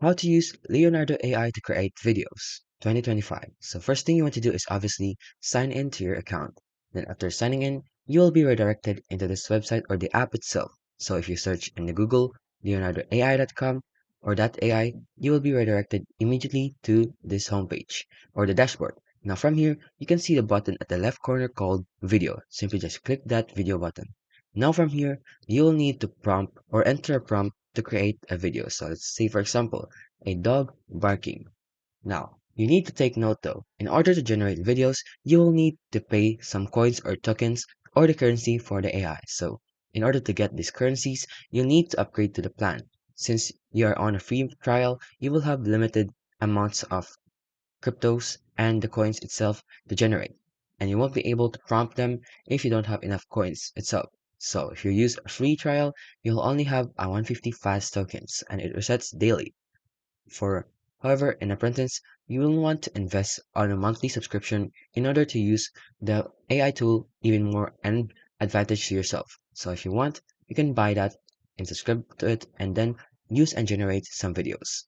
How to use Leonardo AI to create videos 2025. So first thing you want to do is obviously sign in to your account. Then after signing in, you will be redirected into this website or the app itself. So if you search in the Google leonardoai.com or .ai, you will be redirected immediately to this homepage or the dashboard. Now from here, you can see the button at the left corner called video. Simply just click that video button. Now from here, you will need to prompt or enter a prompt to create a video. So let's say, for example, a dog barking. Now, you need to take note though, in order to generate videos, you will need to pay some coins or tokens or the currency for the AI. So, in order to get these currencies, you need to upgrade to the plan. Since you are on a free trial, you will have limited amounts of cryptos and the coins itself to generate. And you won't be able to prompt them if you don't have enough coins itself. So if you use a free trial, you'll only have a 150 fast tokens and it resets daily. For however, in apprentice, you will want to invest on a monthly subscription in order to use the AI tool even more and advantage to yourself. So if you want, you can buy that and subscribe to it and then use and generate some videos.